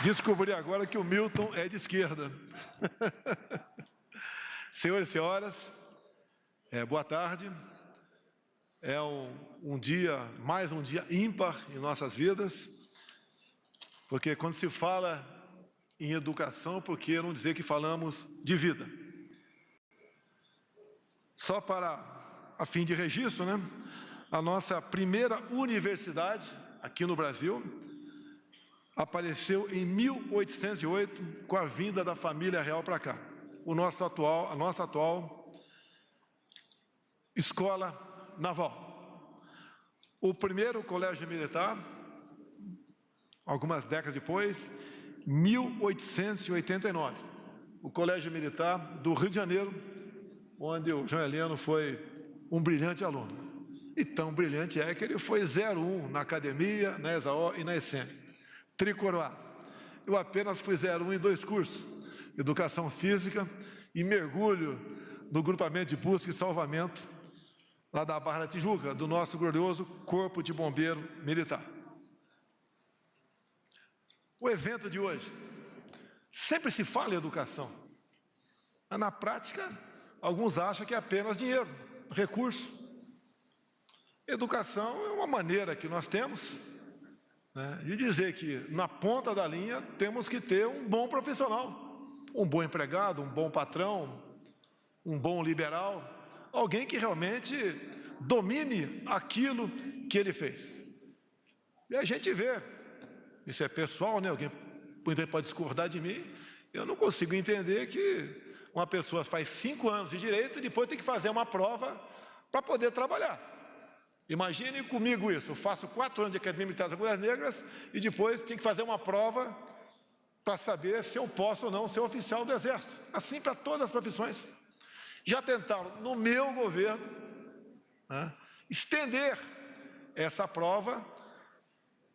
Descobri agora que o Milton é de esquerda. Senhores e senhoras, boa tarde. É mais um dia ímpar em nossas vidas, porque quando se fala em educação, por que não dizer que falamos de vida? Só a fim de registro, né? A nossa primeira universidade aqui no Brasil apareceu em 1808, com a vinda da família real para cá. A nossa atual escola naval. O primeiro colégio militar, algumas décadas depois, 1889. O colégio militar do Rio de Janeiro, onde o João Heleno foi um brilhante aluno. E tão brilhante é que ele foi 01 na academia, na ESAO e na ESEM. Tricoroado. Eu apenas fui 01 em 2 cursos, Educação Física e Mergulho no grupamento de busca e salvamento, lá da Barra da Tijuca, do nosso glorioso Corpo de Bombeiro Militar. O evento de hoje, sempre se fala em educação, mas na prática, alguns acham que é apenas dinheiro, recurso. Educação é uma maneira que nós temos, né, de dizer que na ponta da linha temos que ter um bom profissional, um bom empregado, um bom patrão, um bom liberal, alguém que realmente domine aquilo que ele fez. E a gente vê, isso é pessoal, né? Alguém pode discordar de mim, eu não consigo entender que uma pessoa faz 5 anos de direito e depois tem que fazer uma prova para poder trabalhar. Imagine comigo isso, eu faço 4 anos de Academia Militar das Agulhas Negras e depois tenho que fazer uma prova para saber se eu posso ou não ser oficial do Exército. Assim para todas as profissões. Já tentaram, no meu governo, né, estender essa prova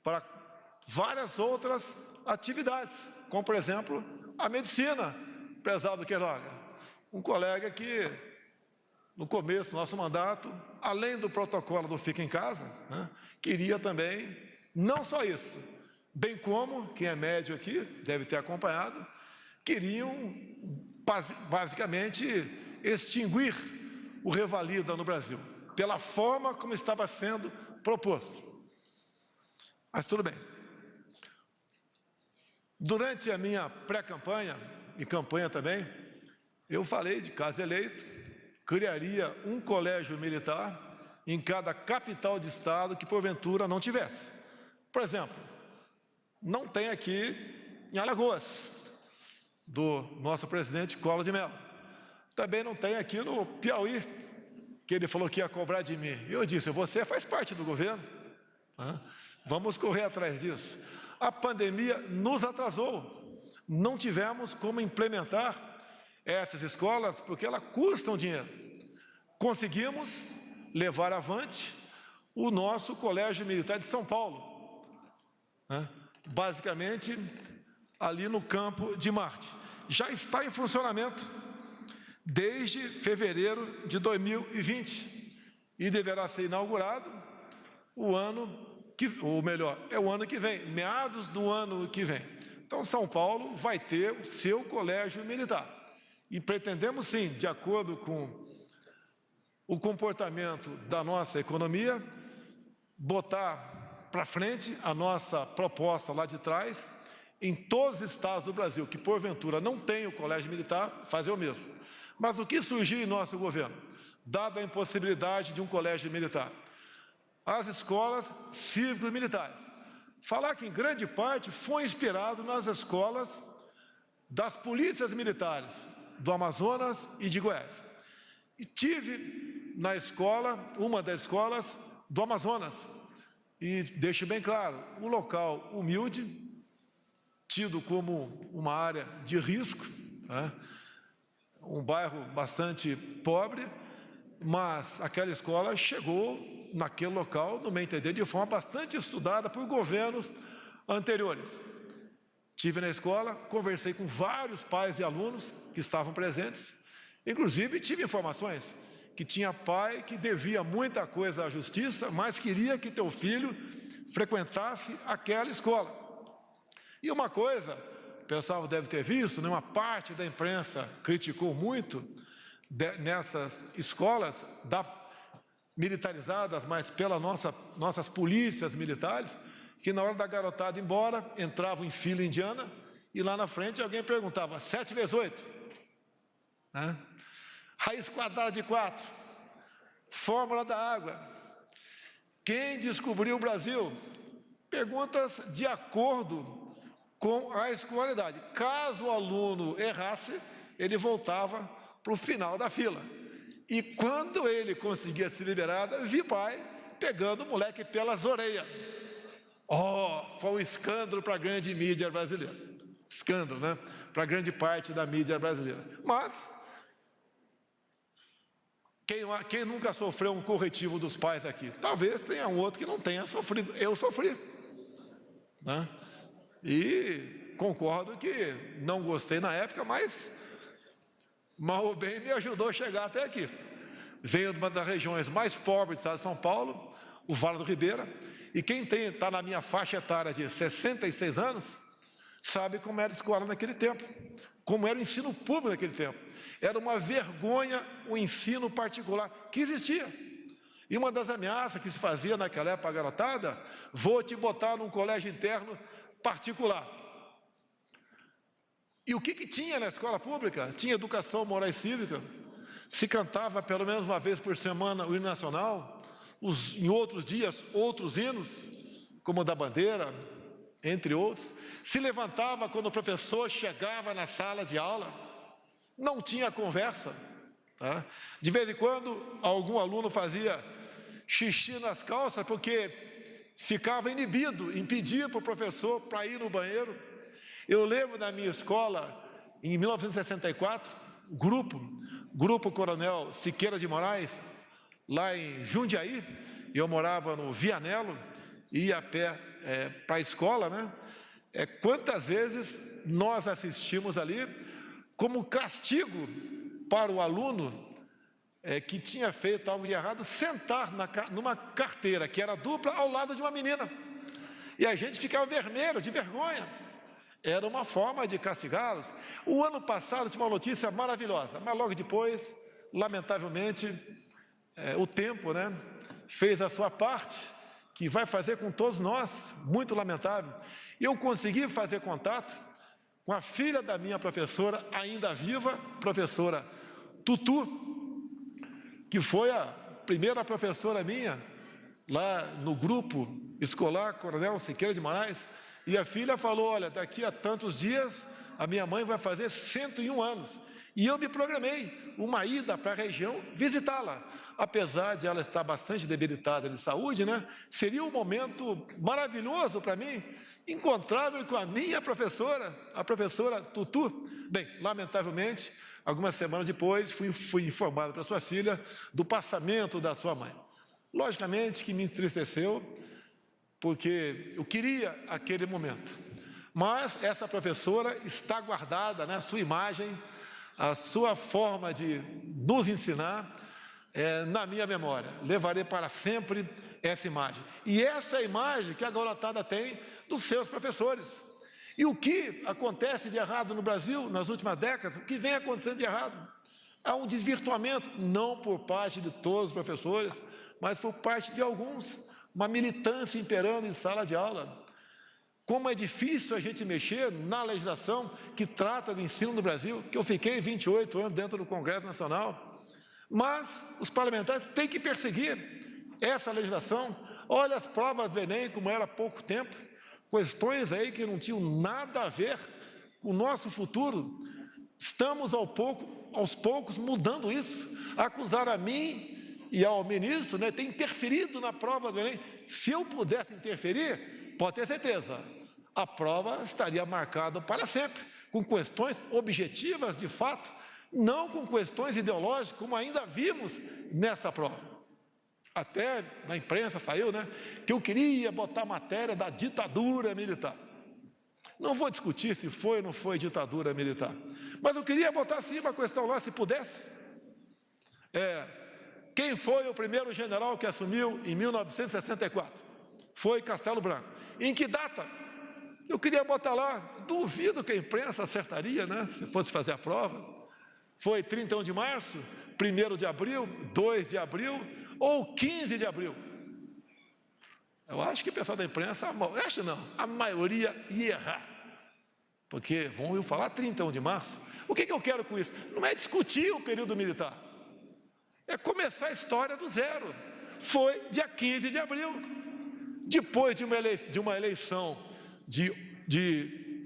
para várias outras atividades, como, por exemplo, a medicina, prezado Queiroga. Um colega que, no começo do nosso mandato, além do protocolo do Fica em Casa, né, queria também, não só isso, bem como, quem é médico aqui deve ter acompanhado, queriam basicamente extinguir o Revalida no Brasil, pela forma como estava sendo proposto. Mas tudo bem. Durante a minha pré-campanha, e campanha também, eu falei de caso eleito, criaria um colégio militar em cada capital de estado que porventura não tivesse. Por exemplo, não tem aqui em Alagoas, do nosso presidente Collor de Mello. Também não tem aqui no Piauí, que ele falou que ia cobrar de mim. E eu disse, você faz parte do governo, né? Vamos correr atrás disso. A pandemia nos atrasou, não tivemos como implementar essas escolas, porque elas custam dinheiro. Conseguimos levar avante o nosso Colégio Militar de São Paulo, né? Basicamente ali no Campo de Marte. Já está em funcionamento desde fevereiro de 2020 e deverá ser inaugurado o ano que vem, meados do ano que vem. Então, São Paulo vai ter o seu colégio militar. E pretendemos, sim, de acordo com o comportamento da nossa economia, botar para frente a nossa proposta lá de trás, em todos os estados do Brasil, que porventura não tem o colégio militar, fazer o mesmo. Mas o que surgiu em nosso governo? Dada a impossibilidade de um colégio militar, as escolas cívicos militares. Falar que, em grande parte, foi inspirado nas escolas das polícias militares do Amazonas e de Goiás. E tive na escola, uma das escolas do Amazonas, e deixo bem claro, um local humilde, tido como uma área de risco, né? Um bairro bastante pobre, mas aquela escola chegou naquele local, no meu entender, de forma bastante estudada por governos anteriores. Estive na escola, conversei com vários pais e alunos que estavam presentes, inclusive tive informações que tinha pai que devia muita coisa à justiça, mas queria que teu filho frequentasse aquela escola. E uma coisa, o pessoal deve ter visto, né, uma parte da imprensa criticou muito nessas escolas militarizadas, mas pelas nossas polícias militares, que na hora da garotada ir embora, entravam em fila indiana, e lá na frente alguém perguntava, 7 vezes 8? Né? Raiz quadrada de 4, fórmula da água, quem descobriu o Brasil? Perguntas de acordo com a escolaridade. Caso o aluno errasse, ele voltava para o final da fila. E quando ele conseguia se liberar, vi pai pegando o moleque pelas orelhas. Foi um escândalo para a grande mídia brasileira. Escândalo, né? Para grande parte da mídia brasileira. Mas, quem nunca sofreu um corretivo dos pais aqui? Talvez tenha um outro que não tenha sofrido. Eu sofri. Né? E concordo que não gostei na época, mas mal ou bem me ajudou a chegar até aqui. Venho de uma das regiões mais pobres do estado de São Paulo, o Vale do Ribeira, e quem está na minha faixa etária de 66 anos, sabe como era a escola naquele tempo, como era o ensino público naquele tempo. Era uma vergonha o ensino particular que existia. E uma das ameaças que se fazia naquela época, garotada, vou te botar num colégio interno particular. E o que tinha na escola pública? Tinha educação moral e cívica, se cantava pelo menos uma vez por semana o hino nacional, em outros dias, outros hinos, como o da bandeira, entre outros. Se levantava quando o professor chegava na sala de aula, não tinha conversa. Tá? De vez em quando, algum aluno fazia xixi nas calças, porque ficava inibido, impedia para o professor para ir no banheiro. Eu lembro na minha escola, em 1964, Grupo Coronel Siqueira de Moraes, lá em Jundiaí, eu morava no Vianello, ia a pé para a escola, né? Quantas vezes nós assistimos ali, como castigo para o aluno que tinha feito algo de errado, sentar numa carteira, que era dupla, ao lado de uma menina. E a gente ficava vermelho, de vergonha. Era uma forma de castigá-los. O ano passado tinha uma notícia maravilhosa, mas logo depois, lamentavelmente, o tempo, né, fez a sua parte, que vai fazer com todos nós, muito lamentável. Eu consegui fazer contato com a filha da minha professora, ainda viva, professora Tutu, que foi a primeira professora minha, lá no grupo escolar Coronel Siqueira de Moraes, e a filha falou, olha, daqui a tantos dias, a minha mãe vai fazer 101 anos. E eu me programei uma ida para a região visitá-la. Apesar de ela estar bastante debilitada de saúde, né, seria um momento maravilhoso para mim, encontrar-me com a minha professora, a professora Tutu. Bem, lamentavelmente, algumas semanas depois, fui informado para sua filha do passamento da sua mãe. Logicamente que me entristeceu, porque eu queria aquele momento. Mas essa professora está guardada, né, a sua imagem, a sua forma de nos ensinar, na minha memória. Levarei para sempre essa imagem. E essa é a imagem que a garotada tem dos seus professores. E o que acontece de errado no Brasil nas últimas décadas, o que vem acontecendo de errado? Há um desvirtuamento, não por parte de todos os professores, mas por parte de alguns, uma militância imperando em sala de aula. Como é difícil a gente mexer na legislação que trata do ensino no Brasil, que eu fiquei 28 anos dentro do Congresso Nacional, mas os parlamentares têm que perseguir essa legislação. Olha as provas do Enem, como era há pouco tempo, questões aí que não tinham nada a ver com o nosso futuro. Estamos aos poucos mudando isso. Acusar a mim e ao ministro, né, ter interferido na prova do Enem. Se eu pudesse interferir, pode ter certeza, a prova estaria marcada para sempre, com questões objetivas de fato, não com questões ideológicas, como ainda vimos nessa prova. Até na imprensa saiu, né, que eu queria botar matéria da ditadura militar. Não vou discutir se foi ou não foi ditadura militar, mas eu queria botar assim uma questão lá, se pudesse. Quem foi o primeiro general que assumiu em 1964? Foi Castelo Branco. Em que data? Eu queria botar lá, duvido que a imprensa acertaria, né, se fosse fazer a prova. Foi 31 de março, 1º de abril, 2 de abril ou 15 de abril. Eu acho que o pessoal da imprensa, acho não, a maioria ia errar. Porque vão falar 31 de março. O que eu quero com isso? Não é discutir o período militar. É começar a história do zero. Foi dia 15 de abril. Depois de uma eleição de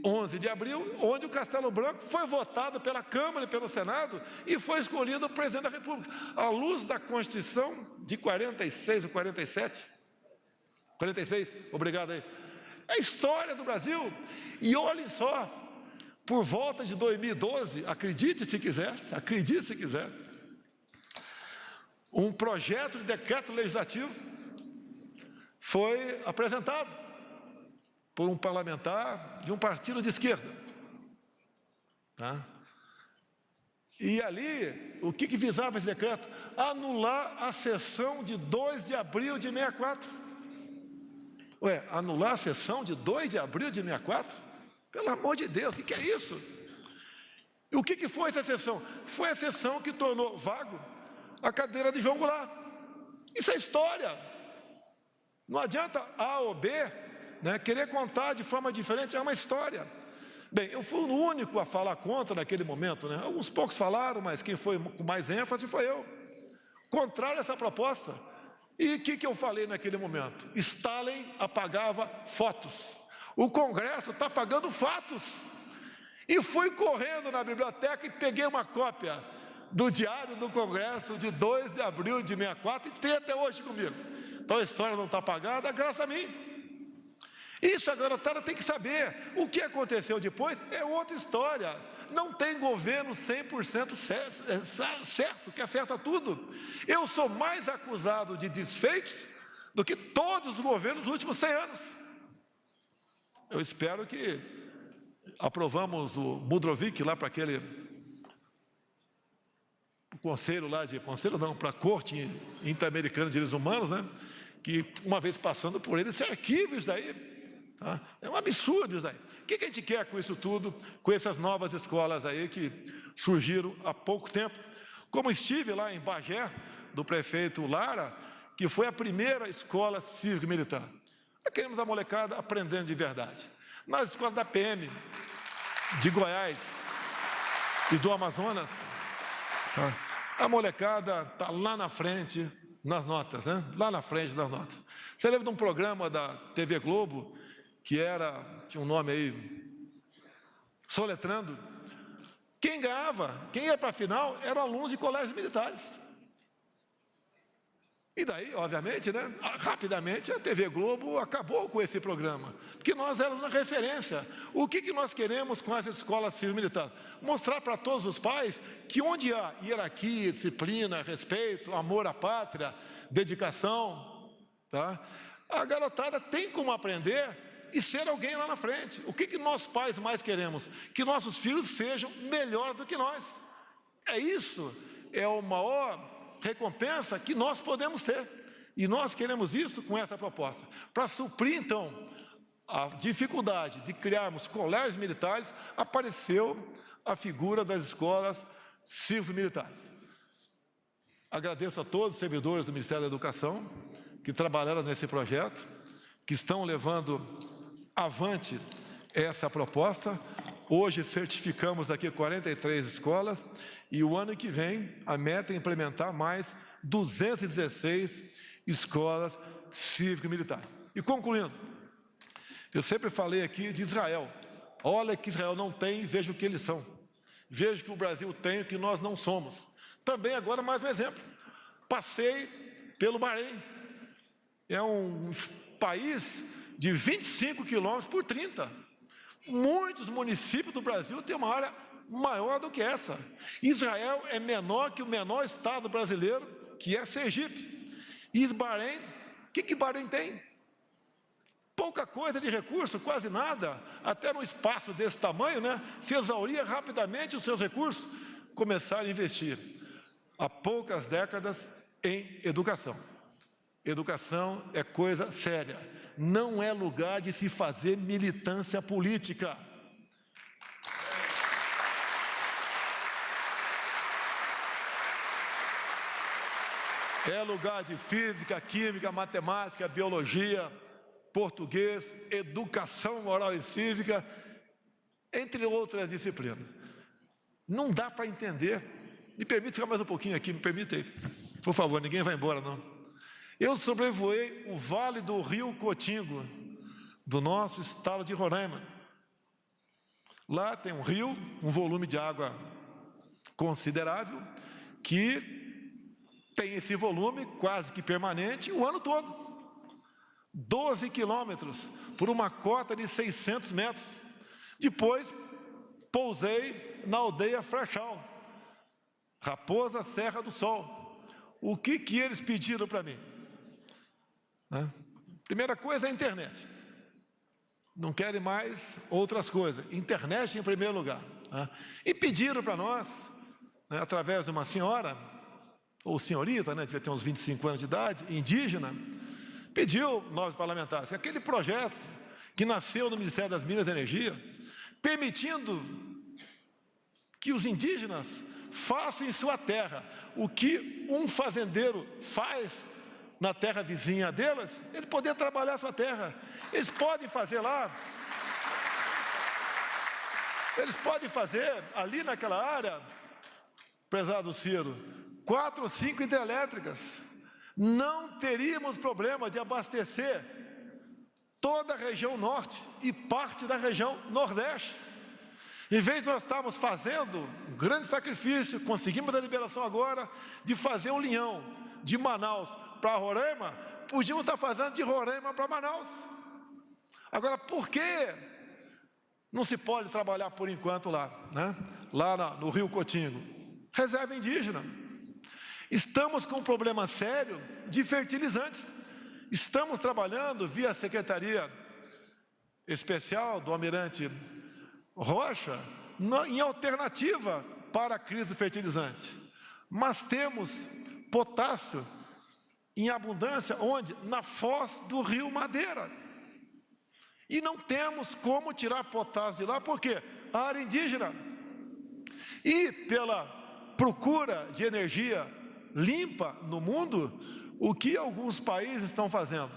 11 de abril, onde o Castelo Branco foi votado pela Câmara e pelo Senado e foi escolhido o presidente da República, à luz da Constituição de 46 ou 47. 46, obrigado aí. É a história do Brasil. E olhem só, por volta de 2012, acredite se quiser, um projeto de decreto legislativo foi apresentado por um parlamentar de um partido de esquerda. Tá? E ali, o que visava esse decreto? Anular a sessão de 2 de abril de 64. Anular a sessão de 2 de abril de 64? Pelo amor de Deus, o que é isso? E o que foi essa sessão? Foi a sessão que tornou vago a cadeira de João Goulart. Isso é história. Não adianta A ou B, né, querer contar de forma diferente, é uma história. Bem, eu fui o único a falar contra naquele momento, né? Alguns poucos falaram, mas quem foi com mais ênfase foi eu. Contrário a essa proposta. E o que eu falei naquele momento? Stalin apagava fotos. O Congresso está apagando fatos. E fui correndo na biblioteca e peguei uma cópia do Diário do Congresso de 2 de abril de 64 e tem até hoje comigo. Então a história não está apagada, graças a mim. Isso a garotada tem que saber. O que aconteceu depois é outra história. Não tem governo 100% certo, que acerta tudo. Eu sou mais acusado de desfeitos do que todos os governos dos últimos 100 anos. Eu espero que aprovamos o Mudrovic lá para aquele conselho lá, para a Corte Interamericana de Direitos Humanos, né? Que uma vez passando por ele, se arquiva isso daí. Tá? É um absurdo isso daí. O que a gente quer com isso tudo, com essas novas escolas aí que surgiram há pouco tempo? Como estive lá em Bagé, do prefeito Lara, que foi a primeira escola cívico-militar. Nós queremos a molecada aprendendo de verdade. Nas escolas da PM, de Goiás e do Amazonas, a molecada está lá na frente nas notas, né? Lá na frente das notas. Você lembra de um programa da TV Globo, que tinha um nome aí, soletrando? Quem ganhava, quem ia para a final, eram alunos de colégios militares. E daí, obviamente, né, rapidamente a TV Globo acabou com esse programa, porque nós éramos uma referência. O que nós queremos com as escolas cívico-militares? Mostrar para todos os pais que onde há hierarquia, disciplina, respeito, amor à pátria, dedicação, tá? A garotada tem como aprender e ser alguém lá na frente. O que nós pais mais queremos? Que nossos filhos sejam melhores do que nós. É isso, é o maior recompensa que nós podemos ter. E nós queremos isso com essa proposta. Para suprir, então, a dificuldade de criarmos colégios militares, apareceu a figura das escolas cívico-militares. Agradeço a todos os servidores do Ministério da Educação que trabalharam nesse projeto, que estão levando avante essa proposta. Hoje certificamos aqui 43 escolas e o ano que vem a meta é implementar mais 216 escolas cívico-militares. E concluindo, eu sempre falei aqui de Israel. Olha que Israel não tem, veja o que eles são. Veja que o Brasil tem o que nós não somos. Também agora mais um exemplo. Passei pelo Bahrein. É um país de 25 quilômetros por 30. Muitos municípios do Brasil têm uma área maior do que essa. Israel é menor que o menor estado brasileiro, que é Sergipe. E Bahrein, o que Bahrein tem? Pouca coisa de recurso, quase nada. Até num espaço desse tamanho, né, se exauria rapidamente os seus recursos. Começaram a investir há poucas décadas em educação. Educação é coisa séria. não é lugar de se fazer militância política. É lugar de física, química, matemática, biologia, português, educação moral e cívica, entre outras disciplinas. Não dá para entender. Me permite ficar mais um pouquinho aqui, me permite aí. Por favor, ninguém vai embora, não. Eu sobrevoei o vale do rio Cotingo, do nosso estado de Roraima. Lá tem um rio, um volume de água considerável, que tem esse volume quase que permanente o ano todo. 12 quilômetros por uma cota de 600 metros. Depois, pousei na aldeia Frechal, Raposa Serra do Sol. O que eles pediram para mim? Primeira coisa é a internet. Não querem mais outras coisas. Internet em primeiro lugar. E pediram para nós, através de uma senhora, ou senhorita, devia ter uns 25 anos de idade, indígena, pediu, nós parlamentares, que aquele projeto que nasceu no Ministério das Minas e Energia, permitindo que os indígenas façam em sua terra o que um fazendeiro faz na terra vizinha deles, ele poder trabalhar a sua terra. Eles podem fazer lá, eles podem fazer ali naquela área, prezado Ciro, 4 ou 5 hidrelétricas. Não teríamos problema de abastecer toda a região norte e parte da região nordeste. Em vez de nós estarmos fazendo um grande sacrifício, conseguimos a liberação agora de fazer um linhão de Manaus para Roraima, podíamos estar fazendo de Roraima para Manaus. Agora, por que não se pode trabalhar por enquanto lá, lá no Rio Cotingo? Reserva indígena. Estamos com um problema sério de fertilizantes. Estamos trabalhando via Secretaria Especial do Almirante Rocha em alternativa para a crise do fertilizante. Mas temos potássio em abundância, onde? Na foz do Rio Madeira. E não temos como tirar potássio de lá, por quê? A área indígena. E pela procura de energia limpa no mundo, o que alguns países estão fazendo?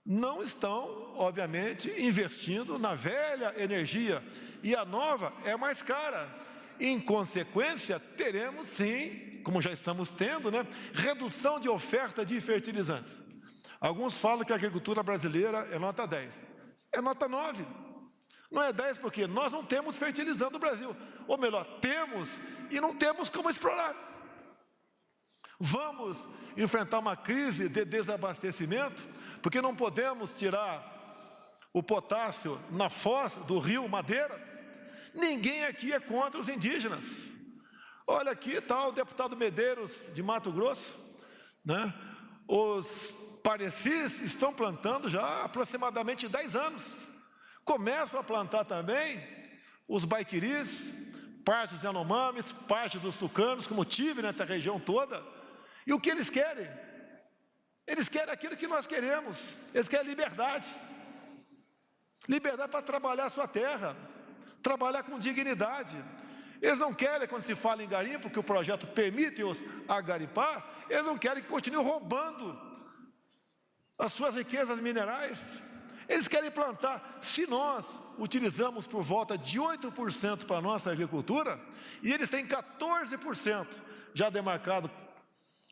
Não estão, obviamente, investindo na velha energia, e a nova é mais cara. Em consequência, teremos sim, como já estamos tendo, redução de oferta de fertilizantes. Alguns falam que a agricultura brasileira é nota 10. É nota 9. Não é 10 porque nós não temos fertilizante no Brasil. Ou melhor, temos e não temos como explorar. Vamos enfrentar uma crise de desabastecimento, porque não podemos tirar o potássio na foz do Rio Madeira. Ninguém aqui é contra os indígenas. Olha aqui está o deputado Medeiros de Mato Grosso, Os parecis estão plantando já há aproximadamente 10 anos. Começam a plantar também os baiquiris, parte dos Yanomamis, parte dos tucanos, como tive nessa região toda. E o que eles querem? Eles querem aquilo que nós queremos. Eles querem liberdade. Liberdade para trabalhar a sua terra, trabalhar com dignidade. Eles não querem, quando se fala em garimpo, que o projeto permite-os a garimpar, eles não querem que continue roubando as suas riquezas minerais. Eles querem plantar. Se nós utilizamos por volta de 8% para a nossa agricultura, e eles têm 14% já demarcado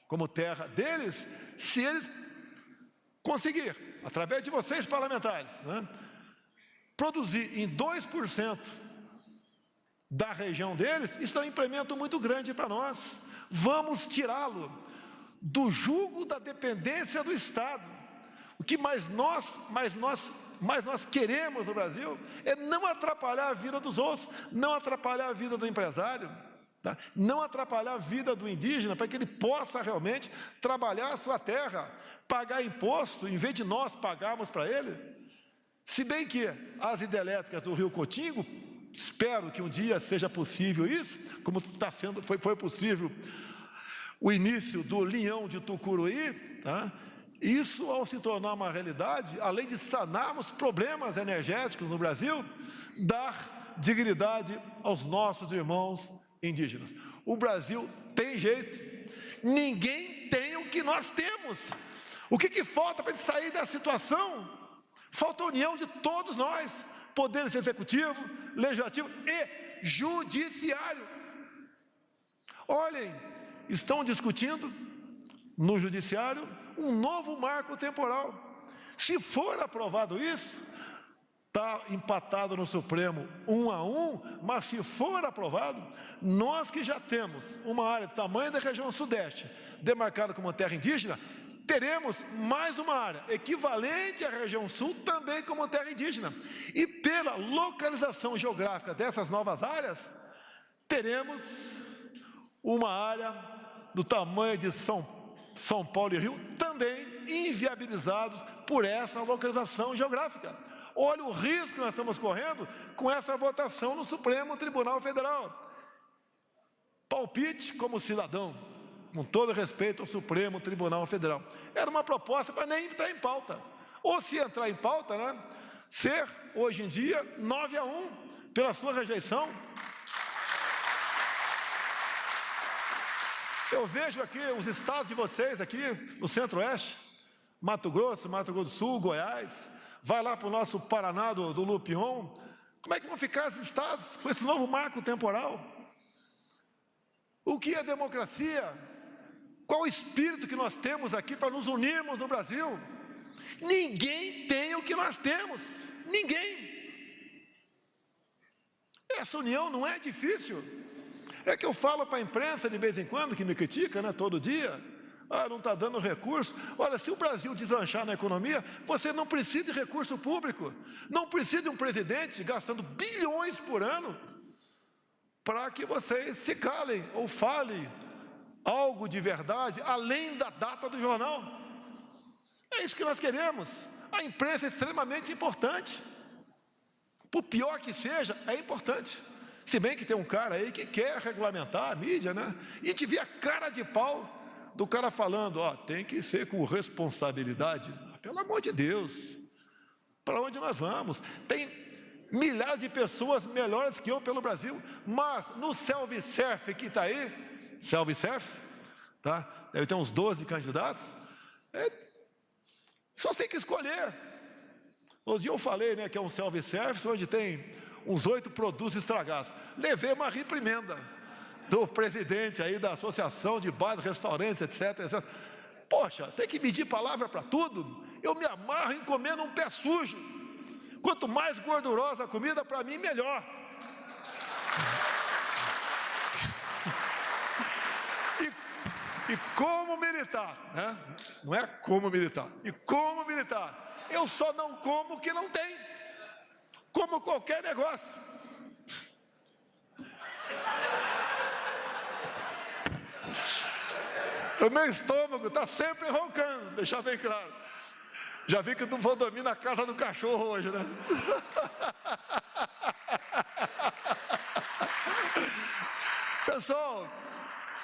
como terra deles, se eles conseguir, através de vocês parlamentares, produzir em 2% da região deles, isso é um implemento muito grande para nós. Vamos tirá-lo do jugo da dependência do Estado. O que mais nós queremos no Brasil é não atrapalhar a vida dos outros, não atrapalhar a vida do empresário, não atrapalhar a vida do indígena, para que ele possa realmente trabalhar a sua terra, pagar imposto, em vez de nós pagarmos para ele. Se bem que as hidrelétricas do Rio Cotingo, espero que um dia seja possível isso, como foi possível o início do Linhão de Tucuruí, Isso, ao se tornar uma realidade, além de sanarmos problemas energéticos no Brasil, dar dignidade aos nossos irmãos indígenas. O Brasil tem jeito, ninguém tem o que nós temos. O que falta para a gente sair dessa situação? Falta a união de todos nós, poderes executivo, legislativo e judiciário. Olhem, estão discutindo no judiciário um novo marco temporal. Se for aprovado isso, está empatado no Supremo 1-1, mas se for aprovado, nós que já temos uma área do tamanho da região sudeste, demarcada como terra indígena, teremos mais uma área equivalente à região sul também como terra indígena. E pela localização geográfica dessas novas áreas, teremos uma área do tamanho de São Paulo e Rio, também inviabilizados por essa localização geográfica. Olha o risco que nós estamos correndo com essa votação no Supremo Tribunal Federal. Palpite como cidadão, com todo respeito ao Supremo Tribunal Federal. Era uma proposta para nem entrar em pauta. Ou se entrar em pauta, né, ser, hoje em dia, 9-1, pela sua rejeição. Eu vejo aqui os estados de vocês, aqui no Centro-Oeste, Mato Grosso do Sul, Goiás, vai lá para o nosso Paraná do Lupion. Como é que vão ficar esses estados com esse novo marco temporal? O que é democracia? Qual o espírito que nós temos aqui para nos unirmos no Brasil? Ninguém tem o que nós temos, ninguém. Essa união não é difícil. É que eu falo para a imprensa de vez em quando, que me critica, né, todo dia. Ah, não está dando recurso. Olha, se o Brasil deslanchar na economia, você não precisa de recurso público. Não precisa de um presidente gastando bilhões por ano para que vocês se calem ou falem algo de verdade, além da data do jornal. É isso que nós queremos. A imprensa é extremamente importante. Por pior que seja, é importante. Se bem que tem um cara aí que quer regulamentar a mídia, né? E te vê a cara de pau do cara falando, ó, tem que ser com responsabilidade. Pelo amor de Deus, para onde nós vamos? Tem milhares de pessoas melhores que eu pelo Brasil, mas no self-service que está aí, self-service, tá? Deve ter uns 12 candidatos, só tem que escolher. Outro dia eu falei, né, que é um self-service onde tem uns 8 produtos estragados. Levei uma reprimenda do presidente aí da Associação de Bares, Restaurantes, etc, etc. Poxa, tem que medir palavra para tudo. Eu me amarro em comer num pé sujo. Quanto mais gordurosa a comida, para mim, melhor. E como militar, né? Não é como militar. E como militar, eu só não como o que não tem. Como qualquer negócio. O meu estômago está sempre roncando, deixar bem claro. Já vi que eu não vou dormir na casa do cachorro hoje, né? Pessoal,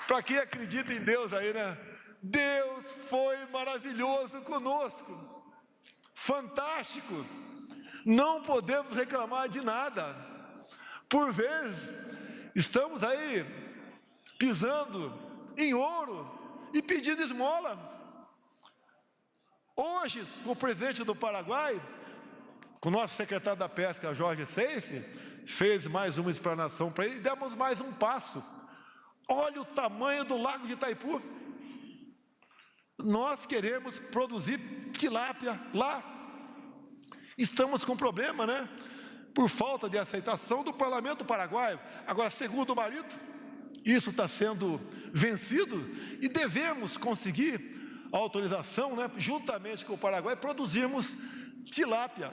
para quem acredita em Deus aí, né? Deus foi maravilhoso conosco. Fantástico. Não podemos reclamar de nada. Por vezes, estamos aí pisando em ouro e pedindo esmola. Hoje, com o presidente do Paraguai, com o nosso secretário da Pesca, Jorge Seife, fez mais uma explanação para ele e demos mais um passo. Olha o tamanho do lago de Itaipu. Nós queremos produzir tilápia lá. Estamos com problema, né? Por falta de aceitação do parlamento paraguaio. Agora, segundo o Marito, isso está sendo vencido e devemos conseguir a autorização, né, juntamente com o Paraguai, produzirmos tilápia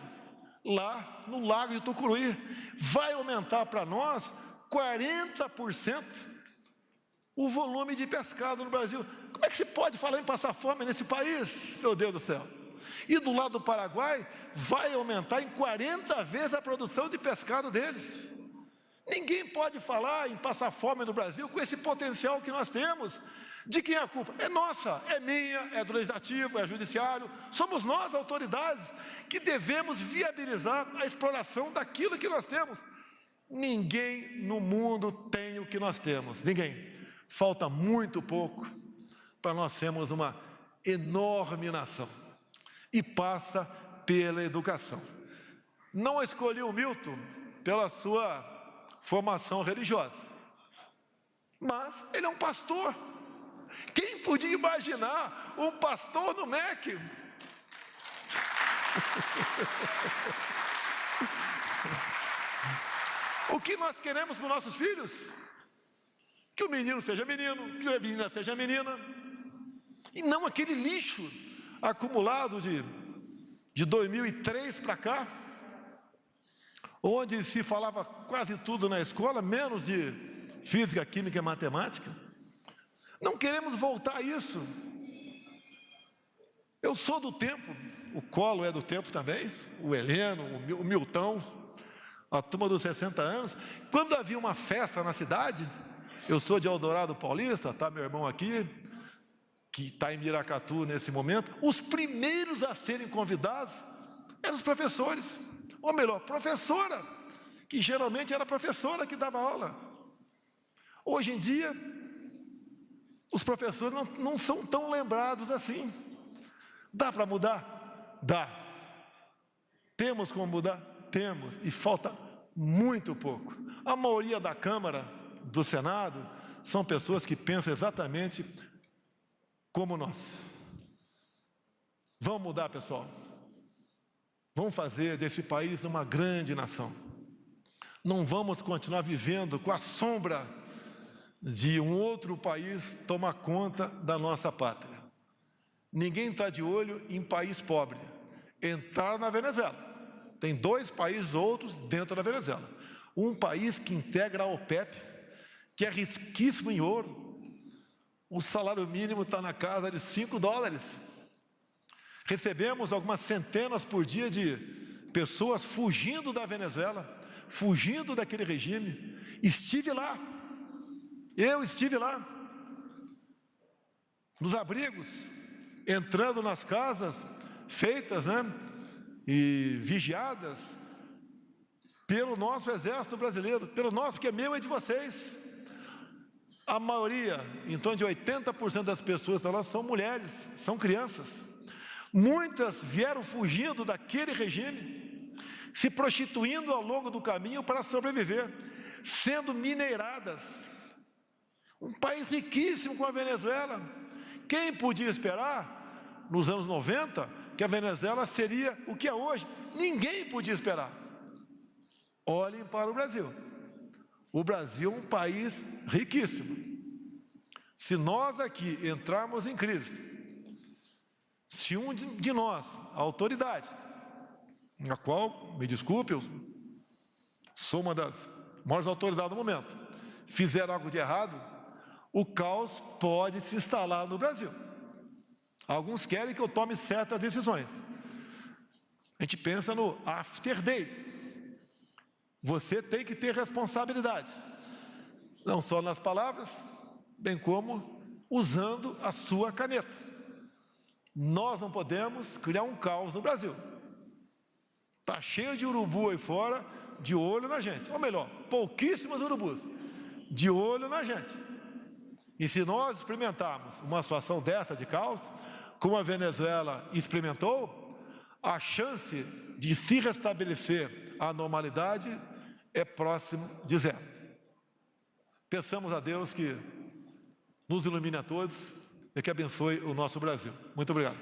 lá no Lago de Tucuruí. Vai aumentar para nós 40% o volume de pescado no Brasil. Como é que se pode falar em passar fome nesse país? Meu Deus do céu. E do lado do Paraguai, vai aumentar em 40 vezes a produção de pescado deles. Ninguém pode falar em passar fome no Brasil com esse potencial que nós temos. De quem é a culpa? É nossa, é minha, é do legislativo, é judiciário. Somos nós, autoridades, que devemos viabilizar a exploração daquilo que nós temos. Ninguém no mundo tem o que nós temos, ninguém. Falta muito pouco para nós sermos uma enorme nação. E passa pela educação. Não escolhi o Milton pela sua formação religiosa, mas ele é um pastor. Quem podia imaginar um pastor no MEC? O que nós queremos para os nossos filhos? Que o menino seja menino, que a menina seja menina, e não aquele lixo acumulado de 2003 para cá, onde se falava quase tudo na escola, menos de física, química e matemática. Não queremos voltar a isso. Eu sou do tempo, o Colo é do tempo também, o Heleno, o Milton, a turma dos 60 anos. Quando havia uma festa na cidade, eu sou de Eldorado Paulista, está meu irmão aqui, que está em Miracatu nesse momento, os primeiros a serem convidados eram os professores, ou melhor, professora, que geralmente era a professora que dava aula. Hoje em dia, os professores não são tão lembrados assim. Dá para mudar? Dá. Temos como mudar? Temos, e falta muito pouco. A maioria da Câmara, do Senado, são pessoas que pensam exatamente como nós. Vamos mudar, pessoal. Vamos fazer desse país uma grande nação. Não vamos continuar vivendo com a sombra de um outro país tomar conta da nossa pátria. Ninguém está de olho em país pobre. Entrar na Venezuela. Tem 2 países outros dentro da Venezuela. Um país que integra a OPEP, que é riquíssimo em ouro. O salário mínimo está na casa de $5. Recebemos algumas centenas por dia de pessoas fugindo da Venezuela, fugindo daquele regime. Estive lá. Eu estive lá. Nos abrigos, entrando nas casas feitas, e vigiadas pelo nosso exército brasileiro, pelo nosso, que é meu e de vocês. A maioria, em torno de 80% das pessoas da nossa são mulheres, são crianças. Muitas vieram fugindo daquele regime, se prostituindo ao longo do caminho para sobreviver, sendo mineiradas. Um país riquíssimo como a Venezuela. Quem podia esperar, nos anos 90, que a Venezuela seria o que é hoje? Ninguém podia esperar. Olhem para o Brasil. O Brasil é um país riquíssimo. Se nós aqui entrarmos em crise, se um de nós, a autoridade, na qual, me desculpe, eu sou uma das maiores autoridades do momento, fizer algo de errado, o caos pode se instalar no Brasil. Alguns querem que eu tome certas decisões. A gente pensa no after day. Você tem que ter responsabilidade, não só nas palavras, bem como usando a sua caneta. Nós não podemos criar um caos no Brasil. Está cheio de urubu aí fora, de olho na gente. Ou melhor, pouquíssimos urubus, de olho na gente. E se nós experimentarmos uma situação dessa de caos, como a Venezuela experimentou, a chance de se restabelecer a normalidade é próximo de 0. Peçamos a Deus que nos ilumine a todos e que abençoe o nosso Brasil. Muito obrigado.